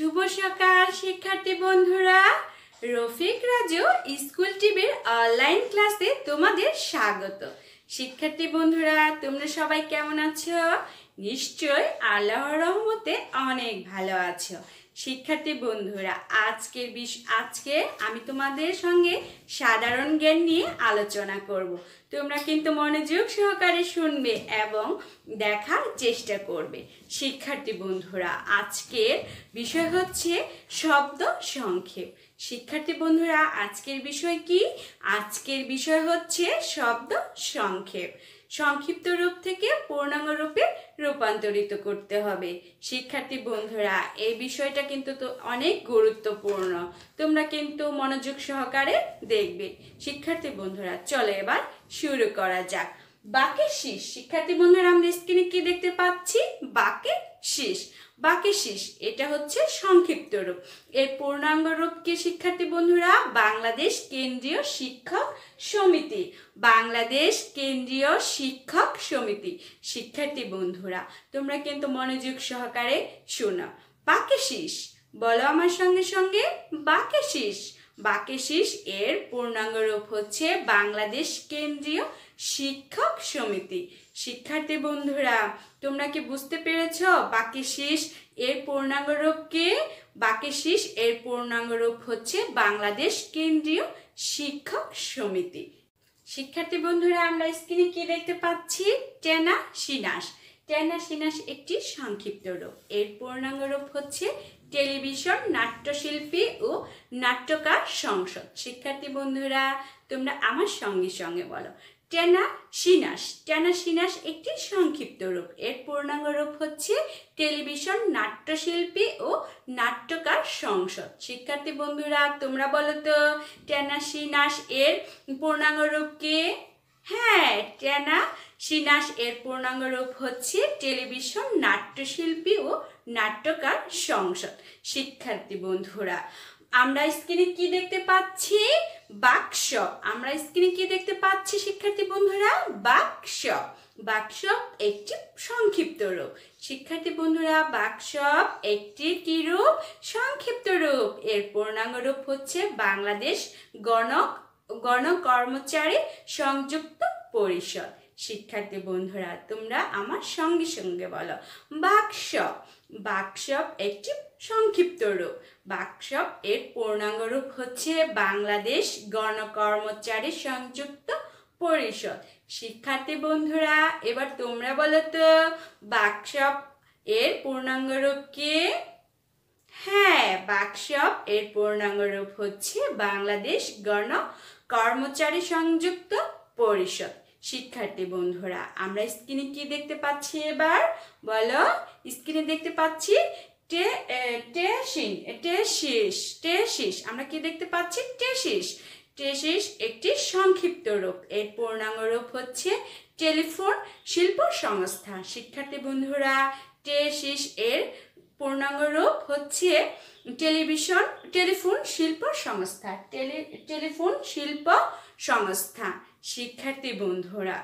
শুভ সকাল শিক্ষার্থী বন্ধুরা। রফিক রাজু স্কুল টিভির অনলাইন ক্লাসে তোমাদের স্বাগত। শিক্ষার্থী বন্ধুরা, তোমরা সবাই কেমন আছো? নিশ্চয় আল্লাহর রহমতে অনেক ভালো আছো। শিক্ষার্থী বন্ধুরা, আজকে আমি তোমাদের সঙ্গে সাধারণ জ্ঞান নিয়ে আলোচনা করব। তোমরা কিন্তু মনোযোগ সহকারে শুনবে এবং দেখার চেষ্টা করবে। শিক্ষার্থী বন্ধুরা, আজকের বিষয় হচ্ছে শব্দ সংক্ষেপ। শিক্ষার্থী বন্ধুরা, আজকের বিষয় কি? আজকের বিষয় হচ্ছে শব্দ সংক্ষেপ। সংক্ষিপ্ত রূপ থেকে পূর্ণাঙ্গ রূপে রূপান্তরিত করতে হবে। শিক্ষার্থী বন্ধুরা, এই বিষয়টা কিন্তু অনেক গুরুত্বপূর্ণ। তোমরা কিন্তু মনোযোগ সহকারে দেখবে। শিক্ষার্থী বন্ধুরা, চলো এবার শুরু করা যাক। বাকের শীষ। শিক্ষার্থী বন্ধুরা, আমরা স্ক্রিনে কি দেখতে পাচ্ছি? বাকের শীষ। বাকের শীষ এটা হচ্ছে সংক্ষিপ্ত রূপ। এর পূর্ণাঙ্গ রূপ কি শিক্ষার্থী বন্ধুরা? বাংলাদেশ কেন্দ্রীয় শিক্ষক সমিতি। বাংলাদেশ কেন্দ্রীয় শিক্ষক সমিতি। শিক্ষার্থী বন্ধুরা, তোমরা কিন্তু মনোযোগ সহকারে শোনো। বাকের শীষ, বলো আমার সঙ্গে সঙ্গে, বাকের শীষ। বাকের শীষ এর পূর্ণাঙ্গ রূপ হচ্ছে বাংলাদেশ কেন্দ্রীয় শিক্ষক সমিতি। শিক্ষার্থী বন্ধুরা, তোমরা কি বুঝতে পেরেছ বাকের শীষ এর পূর্ণাঙ্গ রূপ কি? বাকের শীষ এর পূর্ণাঙ্গ রূপ হচ্ছে বাংলাদেশ কেন্দ্রীয় শিক্ষক সমিতি। শিক্ষার্থী বন্ধুরা, আমরা স্ক্রিনে কি দেখতে পাচ্ছি? টেনা সিনাস। টেনা সিনাস একটি সংক্ষিপ্ত রূপ। এর পূর্ণাঙ্গ রূপ হচ্ছে টেলিভিশন নাট্যশিল্পী ও নাট্যকার সংসদ। শিক্ষার্থী বন্ধুরা, তোমরা আমার সঙ্গে সঙ্গে বলো, টেনা সিনাস। টেনা সিনাস একটি সংক্ষিপ্ত রূপ। এর পূর্ণাঙ্গ রূপ হচ্ছে টেলিভিশন নাট্যশিল্পী ও নাট্যকার সংসদ। শিক্ষার্থী বন্ধুরা, তোমরা বলো তো টেনা সিনাস এর পূর্ণাঙ্গ রূপ কি? হ্যাঁ, টেনা সিনাস এর পূর্ণাঙ্গ রূপ হচ্ছে টেলিভিশন নাট্যশিল্পী ও নাট্যকার সংসদ। শিক্ষার্থী বন্ধুরা, আমরা স্ক্রিনে কি দেখতে পাচ্ছি? বাক্স। আমরা স্ক্রিনে কি দেখতে পাচ্ছি শিক্ষার্থী বন্ধুরা? বাক্স। বাক্স একটি সংক্ষিপ্ত রূপ। শিক্ষার্থী বন্ধুরা, বাক্স একটি কি রূপ? সংক্ষিপ্ত রূপ। এর পূর্ণাঙ্গ রূপ হচ্ছে বাংলাদেশ গণকর্মচারী সংযুক্ত পরিষদ। শিক্ষার্থী বন্ধুরা, তোমরা আমার সঙ্গে সঙ্গে বলো, বাক্স। বাক্স একটি সংক্ষিপ্ত রূপ। বাক্স এর পূর্ণাঙ্গ রূপ হচ্ছে বাংলাদেশ গণকর্মচারী সংযুক্ত পরিষদ। শিক্ষার্থী বন্ধুরা, এবার তোমরা বলো তো বাক্স এর পূর্ণাঙ্গ রূপ কি? হ্যাঁ, বাক্স এর পূর্ণাঙ্গ রূপ হচ্ছে বাংলাদেশ গণকর্মচারী সংযুক্ত পরিষদ। শিক্ষার্থী বন্ধুরা, আমরা স্ক্রিনে কি দেখতে পাচ্ছি? এবার বলো, স্ক্রিনে দেখতে পাচ্ছি টেসিস। আমরা কি দেখতে পাচ্ছি? টেসিস। টেসিস একটি সংক্ষিপ্ত রূপ। এর পূর্ণাঙ্গ রূপ হচ্ছে টেলিফোন শিল্প সংস্থা। শিক্ষার্থী বন্ধুরা, টেসিস এর পূর্ণাঙ্গ রূপ হচ্ছে টেলিফোন শিল্প সংস্থা। টেলিফোন শিল্প সংস্থা। শিক্ষার্থী বন্ধুরা,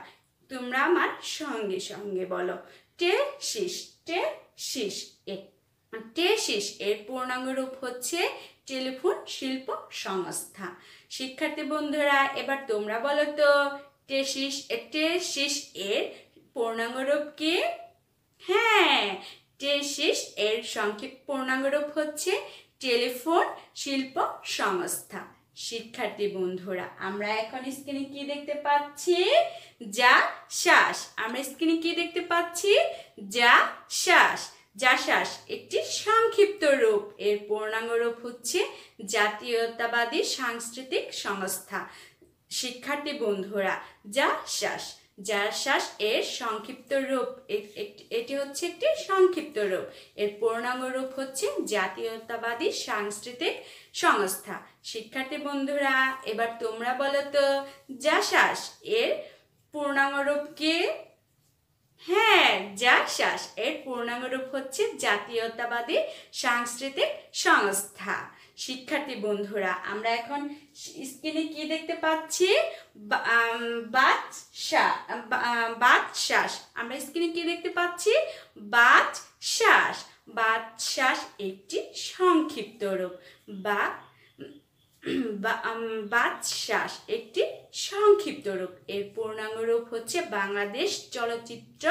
তোমরা আমার সঙ্গে সঙ্গে বলো, টেসিস। টেসিস টেসিস এর পূর্ণাঙ্গ রূপ হচ্ছে টেলিফোন শিল্প সংস্থা। শিক্ষার্থী বন্ধুরা, এবার তোমরা বলো তো টেসিস এর পূর্ণাঙ্গ রূপ কি? হ্যাঁ, টেসিস এর সংক্ষিপ্ত পূর্ণাঙ্গ রূপ হচ্ছে টেলিফোন শিল্প সংস্থা। শিক্ষার্থী বন্ধুরা, আমরা এখন স্ক্রিনে কি দেখতে পাচ্ছি? জাসাস। আমরা স্ক্রিনে কি দেখতে পাচ্ছি? জাসাস। জাসাস একটি সংক্ষিপ্ত রূপ। এর পূর্ণাঙ্গ রূপ হচ্ছে জাতীয়তাবাদী সাংস্কৃতিক সংস্থা। শিক্ষার্থী বন্ধুরা, জাসাস। জাসাস এর সংক্ষিপ্ত রূপ, এটি হচ্ছে একটি সংক্ষিপ্ত রূপ। এর পূর্ণাঙ্গ রূপ হচ্ছে জাতীয়তাবাদী সাংস্কৃতিক সংস্থা। শিক্ষার্থী বন্ধুরা, এবার তোমরা বলো তো জাসাস এর পূর্ণাঙ্গ রূপ কি? হ্যাঁ, যা শ্বাস এর পূর্ণাঙ্গ রূপ হচ্ছে জাতীয়তাবাদী সাংস্কৃতিক সংস্থা। শিক্ষার্থী বন্ধুরা, আমরা এখন স্ক্রিনে কি দেখতে পাচ্ছি? বাচশ্বাস। আমরা স্ক্রিনে কি দেখতে পাচ্ছি? বাচশ্বাস। বাচশ্বাস একটি সংক্ষিপ্ত রূপ। বাচশ্বাস একটি সংক্ষিপ্ত রূপ। এর পূর্ণাঙ্গ রূপ হচ্ছে বাংলাদেশ চলচ্চিত্র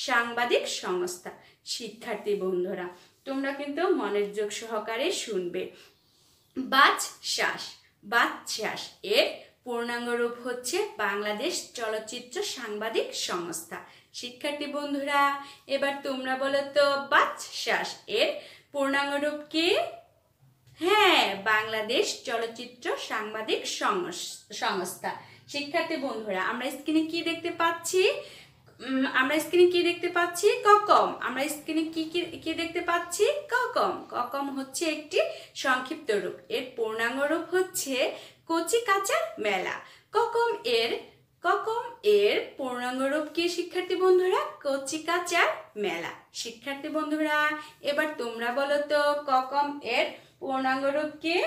সাংবাদিক সংস্থা। শিক্ষার্থী বন্ধুরা, তোমরা কিন্তু মনোযোগ সহকারে শুনবে। বাচশ্বাস এর পূর্ণাঙ্গ রূপ হচ্ছে বাংলাদেশ চলচ্চিত্র সাংবাদিক সংস্থা। শিক্ষার্থী বন্ধুরা, এবার তোমরা বলো তো বাচশ্বাস এর পূর্ণাঙ্গ রূপ কি? হ্যাঁ, বাংলাদেশ চলচ্চিত্র সাংবাদিক সংস্থা। শিক্ষার্থী বন্ধুরা, আমরা স্ক্রিনে কি দেখতে পাচ্ছি? ককম। আমরা স্ক্রিনে কি দেখতে পাচ্ছি? ককম হচ্ছে একটি সংক্ষিপ্ত রূপ। এর পূর্ণাঙ্গ রূপ হচ্ছে কচি কাঁচার মেলা। ককম এর পূর্ণাঙ্গ রূপ কি শিক্ষার্থী বন্ধুরা? কচি কাঁচার মেলা। শিক্ষার্থী বন্ধুরা, এবার তোমরা বলো তো ককম এর পূর্ণাঙ্গ রূপ কি?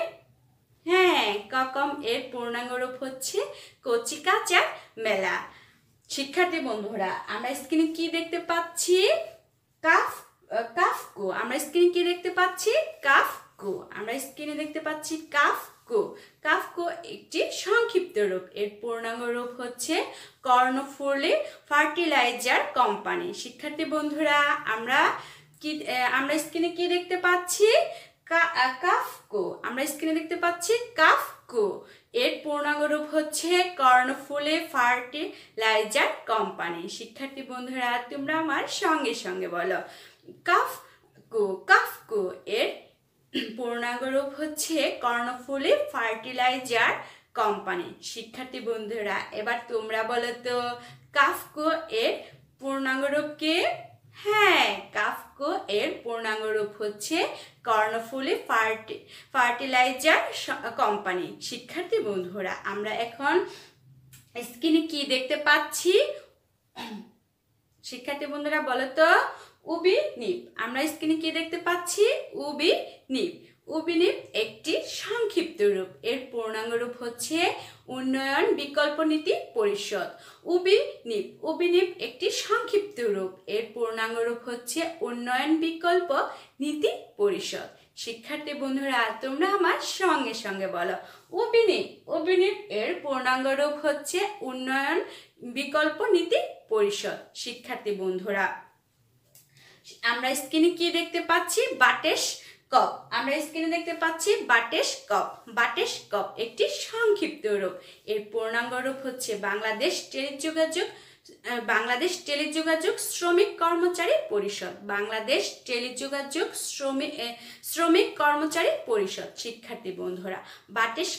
হ্যাঁ, ককম এর পূর্ণাঙ্গ রূপ হচ্ছে কচি কাঁচার মেলা। শিক্ষার্থী বন্ধুরা, আমরা স্ক্রিনে কি দেখতে পাচ্ছি? কাফকো। আমরা স্ক্রিনে কি দেখতে পাচ্ছি? কাফকো। আমরা স্ক্রিনে দেখতে পাচ্ছি কাফকো একটি সংক্ষিপ্ত রূপ। এর পূর্ণাঙ্গ রূপ হচ্ছে কর্ণফুলী ফার্টিলাইজার কোম্পানি। শিক্ষার্থী বন্ধুরা, আমরা স্ক্রিনে কি দেখতে পাচ্ছি? কাফকো। আমরা স্ক্রিনে দেখতে পাচ্ছি কাফকো। এর পূর্ণাঙ্গ রূপ হচ্ছে কর্ণফুলী ফার্টিলাইজার কোম্পানি। শিক্ষার্থী বন্ধুরা, তোমরা আমার সঙ্গে সঙ্গে বলো কাফকো এর পূর্ণাঙ্গ রূপ হচ্ছে কর্ণফুলী ফার্টিলাইজার কোম্পানি। শিক্ষার্থী বন্ধুরা, এবার তোমরা বলো তো কাফকো এর পূর্ণাঙ্গ রূপ কি? হ্যাঁ, কাফকো এর পূর্ণাঙ্গ রূপ হচ্ছে কর্ণফুলী ফার্টিলাইজার কোম্পানি। শিক্ষার্থী বন্ধুরা, আমরা এখন স্ক্রিনে কি দেখতে পাচ্ছি? শিক্ষার্থী বন্ধুরা বলো তো উবিনিপ। আমরা স্ক্রিনে কি দেখতে পাচ্ছি? উবিনিপ একটি সংক্ষিপ্ত রূপ। এর পূর্ণাঙ্গ রূপ হচ্ছে উন্নয়ন বিকল্প নীতি পরিষদ। উবিনিপ একটি সংক্ষিপ্ত রূপ। এর পূর্ণাঙ্গ রূপ হচ্ছে উন্নয়ন বিকল্প নীতি পরিষদ। শিক্ষার্থী বন্ধুরা, তোমরা আমার সঙ্গে সঙ্গে বলো উবিনিপ এর পূর্ণাঙ্গ রূপ হচ্ছে উন্নয়ন বিকল্প নীতি পরিষদ। শিক্ষার্থী বন্ধুরা, আমরা স্ক্রিনে কি দেখতে পাচ্ছি? বাটেশ কপ। আমরা স্ক্রিনে দেখতে পাচ্ছি বাটেশ কপ একটি সংক্ষিপ্ত রূপ। এর পূর্ণাঙ্গ রূপ হচ্ছে বাংলাদেশ টেলিযোগাযোগ শ্রমিক কর্মচারী পরিষদ। বাংলাদেশ টেলিযোগাযোগ শ্রমিক কর্মচারী পরিষদ। শিক্ষার্থী বন্ধুরা, বাটেশ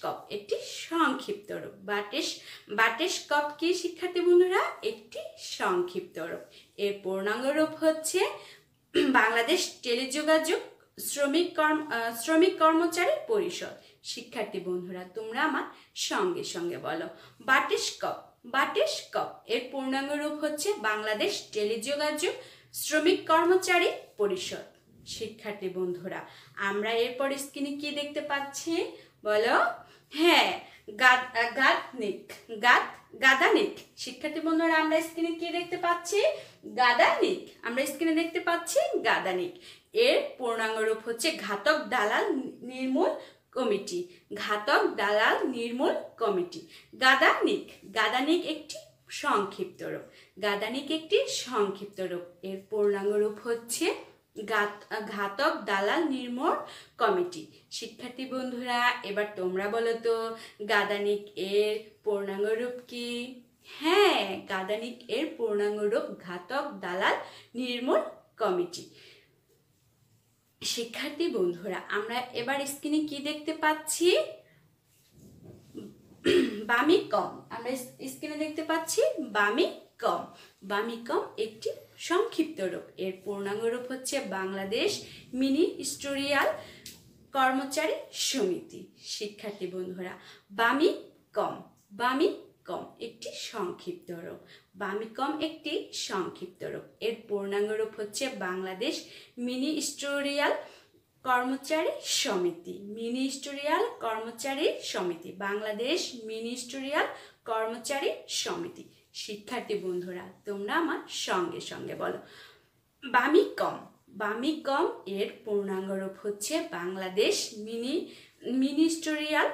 কপ একটি সংক্ষিপ্ত রূপ। বাটেশ কপ কি শিক্ষার্থী বন্ধুরা? একটি সংক্ষিপ্ত রূপ। এর পূর্ণাঙ্গ রূপ হচ্ছে বাংলাদেশ টেলিযোগাযোগ শ্রমিক কর্মচারী পরিষদ। শিক্ষার্থী বন্ধুরা, তোমরা আমার সঙ্গে সঙ্গে বলো বাটেশ কপ এর পূর্ণাঙ্গ রূপ হচ্ছে বাংলাদেশ টেলিযোগাযোগ শ্রমিক কর্মচারী পরিষদ। শিক্ষার্থী বন্ধুরা, আমরা এরপর স্ক্রিনে কি দেখতে পাচ্ছি? বলো। হ্যাঁ, গাদানিক। শিক্ষার্থী বন্ধুরা, আমরা স্ক্রিনে কি দেখতে পাচ্ছি? গাদানিক। আমরা স্ক্রিনে দেখতে পাচ্ছি গাদানিক। এর পূর্ণাঙ্গ রূপ হচ্ছে ঘাতক দালাল নির্মূল কমিটি। গাদানিক একটি সংক্ষিপ্ত রূপ। এর পূর্ণাঙ্গ রূপ হচ্ছে ঘাতক দালাল নির্মূল কমিটি। শিক্ষার্থী বন্ধুরা, এবার তোমরা বলো তো গাদানিক এর পূর্ণাঙ্গ রূপ কি? হ্যাঁ, গাদানিক এর পূর্ণাঙ্গ রূপ ঘাতক দালাল নির্মূল কমিটি। শিক্ষার্থী বন্ধুরা, আমরা এবার স্ক্রিনে কি দেখতে পাচ্ছি? বামিকম। আমরা স্ক্রিনে দেখতে পাচ্ছি বামিকম একটি সংক্ষিপ্ত রূপ। এর পূর্ণাঙ্গ রূপ হচ্ছে বাংলাদেশ মিনিস্ট্রিয়াল কর্মচারী সমিতি। শিক্ষার্থী বন্ধুরা, বামিকম বামিকম একটি সংক্ষিপ্ত রূপ। বামিকম একটি সংক্ষিপ্ত রূপ। এর পূর্ণাঙ্গ রূপ হচ্ছে বাংলাদেশ মিনিস্টেরিয়াল কর্মচারী সমিতি। মিনিস্টেরিয়াল কর্মচারী সমিতি, বাংলাদেশ মিনিস্টেরিয়াল কর্মচারী সমিতি। শিক্ষার্থী বন্ধুরা তোমরা আমার সঙ্গে সঙ্গে বলো, বামিকম। বামিকম এর পূর্ণাঙ্গ রূপ হচ্ছে বাংলাদেশ মিনিস্টেরিয়াল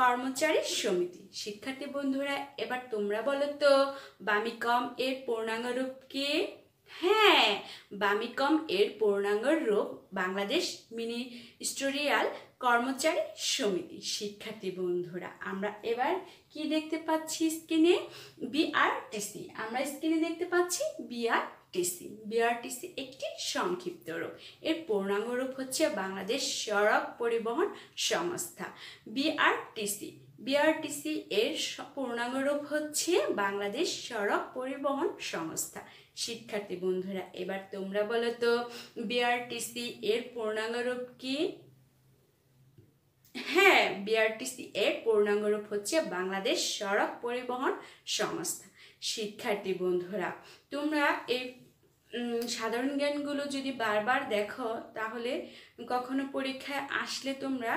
কর্মচারী সমিতি। শিক্ষার্থী বন্ধুরা এবার তোমরা বলো তো, বামিকম এর পূর্ণাঙ্গ রূপ কি? হ্যাঁ, বামিকম এর পূর্ণাঙ্গ রূপ বাংলাদেশ মিনিস্টেরিয়াল কর্মচারী সমিতি। শিক্ষার্থী বন্ধুরা আমরা এবার কি দেখতে পাচ্ছি স্ক্রিনে? বিআরটিসি। আমরা স্ক্রিনে দেখতে পাচ্ছি বিআরটিসি। বিআরটিসি একটি সংক্ষিপ্ত রূপ। এর পূর্ণাঙ্গ রূপ হচ্ছে বাংলাদেশ সড়ক পরিবহন সংস্থা। বিআরটিসি। বিআরটিসি এর পূর্ণাঙ্গ রূপ হচ্ছে বাংলাদেশ সড়ক পরিবহন সংস্থা। শিক্ষার্থী বন্ধুরা এবার তোমরা বলো তো, বিআরটিসি এর পূর্ণাঙ্গ রূপ কি? হ্যাঁ, বিআরটিসি এর পূর্ণাঙ্গ রূপ হচ্ছে বাংলাদেশ সড়ক পরিবহন সংস্থা। শিক্ষার্থী বন্ধুরা তোমরা এই সাধারণ জ্ঞানগুলো যদি বারবার দেখো তাহলে কখনো পরীক্ষায় আসলে তোমরা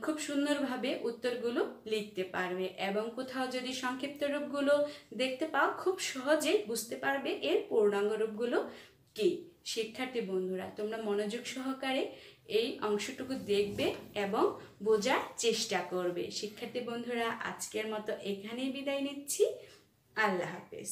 খুব সুন্দরভাবে উত্তরগুলো লিখতে পারবে, এবং কোথাও যদি সংক্ষিপ্ত রূপগুলো দেখতে পাও খুব সহজেই বুঝতে পারবে এর পূর্ণাঙ্গ রূপগুলো কি। শিক্ষার্থী বন্ধুরা তোমরা মনোযোগ সহকারে এই অংশটুকু দেখবে এবং বোঝার চেষ্টা করবে। শিক্ষার্থী বন্ধুরা আজকের মতো এখানেই বিদায় নিচ্ছি। আল্লাহ হাফেজ।